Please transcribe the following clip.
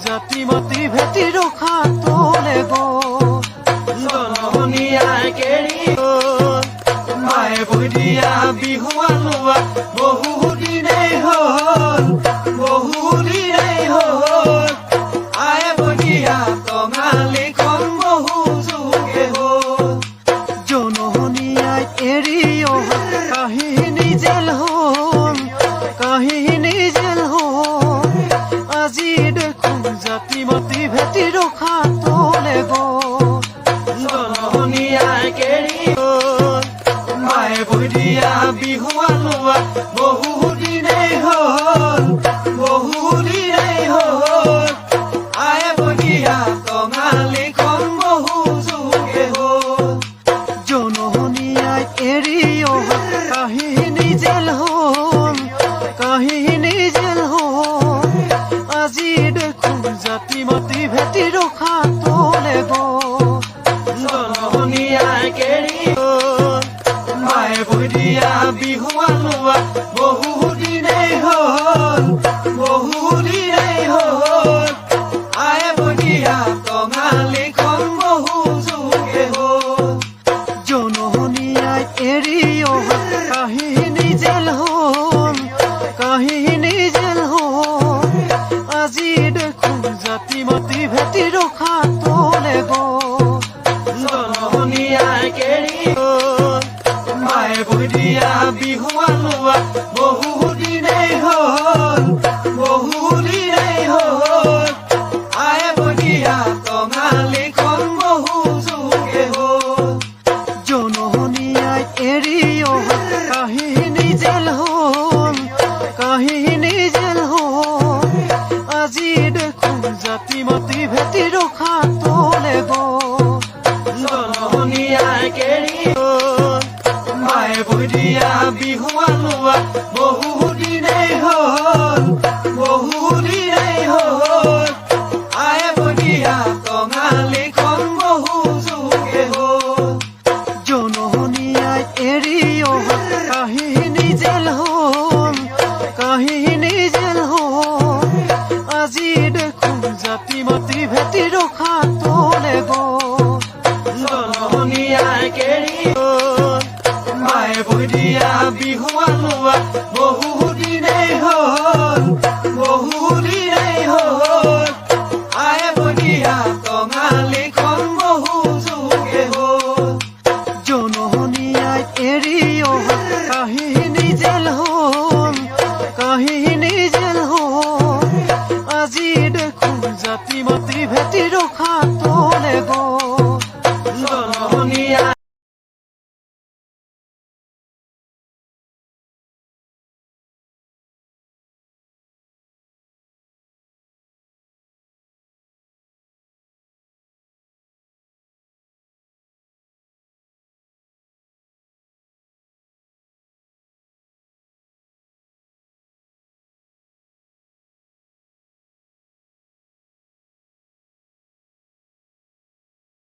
জাতি মাতি ভেটি ৰখা তোলে গ'ল জনমনীয়াই কেৰি গ'ল মায়ে বৈ দিয়া বিহুৱা লোৱা বহুদিনেই হ'ল আয়ে বৈ দিয়া টঙালিখন বহু যুগে হ'ল জনমনীয়াই এৰি অহা কাহিনী জেল হ'ল আজি দেখোন জাতি মাতি ভেটি ৰখা তোলে গ'ল জনমনীয়াই কেৰি গ'ল মায়ে বৈ দিয়া বিহুৱা লোৱা বহুদিনেই হ'ল আয়ে বৈ দিয়া টঙালিখন বহু যুগে হ'ল জনমনীয়াই এৰি অহা কাহিনী জেল হ'ল আজি দেখোন জাতি মাতি ভেটি ৰখা তোলে গ'ল জনমনীয়াই কেৰি গ'ল মায়ে বৈ দিয়া বিহুৱা লোৱা বহুদিনেই হ'ল আয়ে বৈ দিয়া টঙালিখন বহু যুগে হ'ল জনমনীয়াই এৰি অহা কাহিনী জেল হ'ল আজি দেখোন জাতি মাতি ভেটি ৰখা তোলে গ'ল জনমনীয়াই কেৰি গ'ল মায়ে বৈ দিয়া বিহুৱা লোৱা বহুদিনেই হ'ল আয়ে বৈ দিয়া টঙালিখন বহু যুগে হ'ল জনমনীয়াই এৰি অহা কাহিনী জেল হ'ল আজি দেখোন জাতি মাতি ভেটি ৰখা তোলে গ'ল জনমনীয়াই কেৰি গ'ল মায়ে বৈ দিয়া বিহুৱা লোৱা বহুদিনেই হ'ল আয়ে বৈ দিয়া টঙালিখন বহু যুগে হ'ল জনমনীয়াই এৰি অহা কাহিনী জেল হ'ল আজি দেখোন জাতি মাতি ভেটি ৰখা তোলে গ'ল জনমনীয়াই কেৰি গ'ল মায়ে বৈ দিয়া বিহুৱা লোৱা বহুদিনেই হ'ল আয়ে বৈ দিয়া টঙালিখন বহু যুগে হ'ল জনমনীয়াই এৰি অহা কাহিনী জেল হ'ল আজি দেখোন জাতি মাতি ভেটি ৰখা